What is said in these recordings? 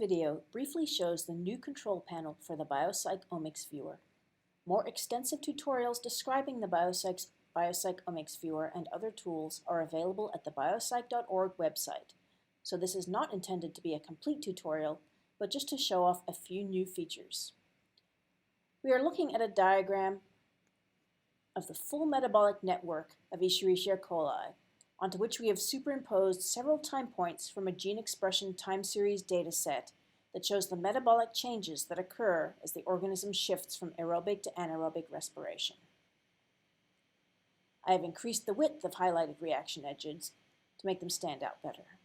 video briefly shows the new control panel for the BioCyc Omics viewer. More extensive tutorials describing the BioCyc Omics viewer and other tools are available at the biocyc.org website, so this is not intended to be a complete tutorial, but just to show off a few new features. We are looking at a diagram of the full metabolic network of Escherichia coli, onto which we have superimposed several time points from a gene expression time series data set that shows the metabolic changes that occur as the organism shifts from aerobic to anaerobic respiration. I have increased the width of highlighted reaction edges to make them stand out better.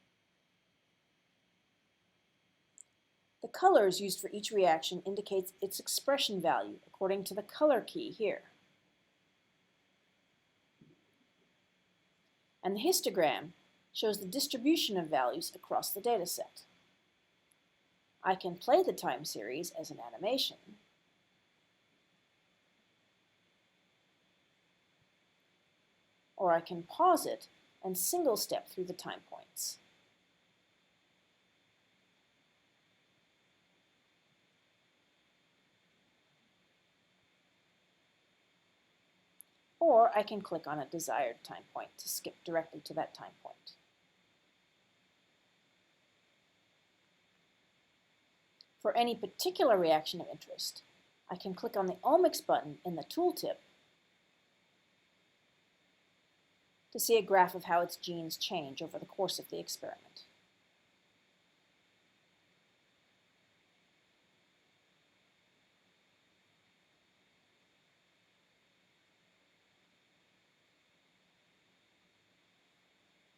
The colors used for each reaction indicates its expression value according to the color key here. And the histogram shows the distribution of values across the dataset. I can play the time series as an animation, or I can pause it and single step through the time points. Or I can click on a desired time point to skip directly to that time point. For any particular reaction of interest, I can click on the Omics button in the tooltip to see a graph of how its genes change over the course of the experiment.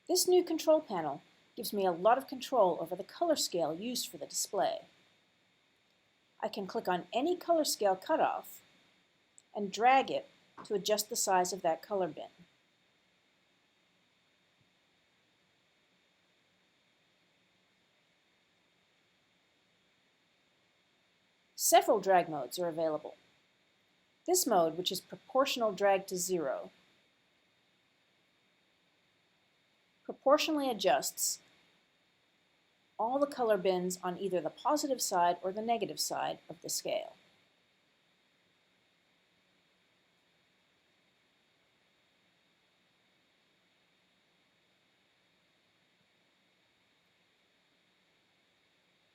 This new control panel gives me a lot of control over the color scale used for the display. I can click on any color scale cutoff and drag it to adjust the size of that color bin. Several drag modes are available. This mode, which is proportional drag to 0, proportionally adjusts all the color bins on either the positive side or the negative side of the scale.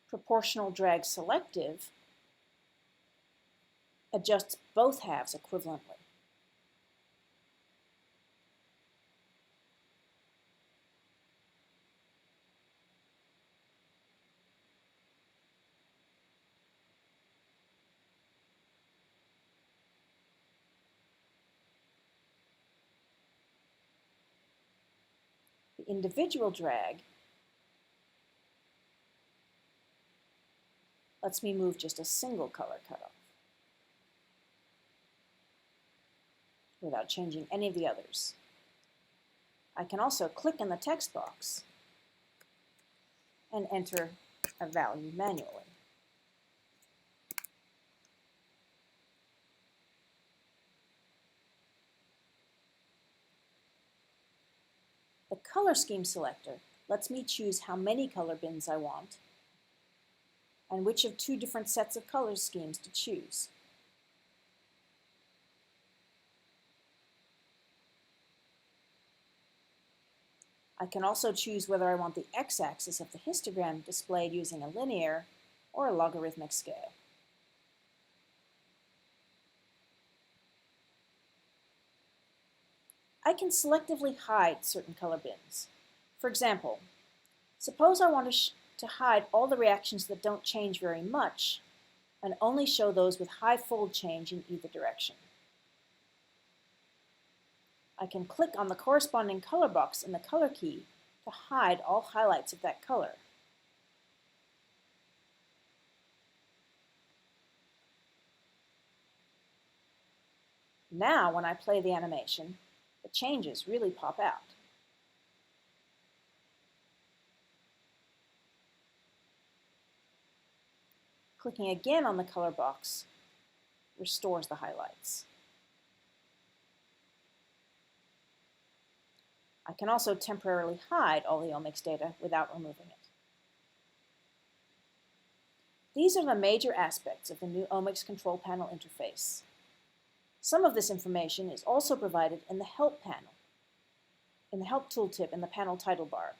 Proportional drag selective adjusts both halves equivalently. The individual drag lets me move just a single color cutoff without changing any of the others. I can also click in the text box and enter a value manually. The color scheme selector lets me choose how many color bins I want and which of two different sets of color schemes to choose. I can also choose whether I want the x-axis of the histogram displayed using a linear or a logarithmic scale. I can selectively hide certain color bins. For example, suppose I want to hide all the reactions that don't change very much and only show those with high fold change in either direction. I can click on the corresponding color box in the color key to hide all highlights of that color. Now, when I play the animation, the changes really pop out. Clicking again on the color box restores the highlights. I can also temporarily hide all the omics data without removing it. These are the major aspects of the new Omics control panel interface. Some of this information is also provided in the Help panel, in the Help tooltip in the panel title bar.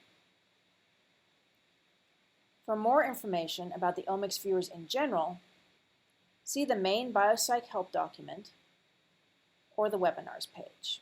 For more information about the Omics viewers in general, see the main BioCyc help document or the webinars page.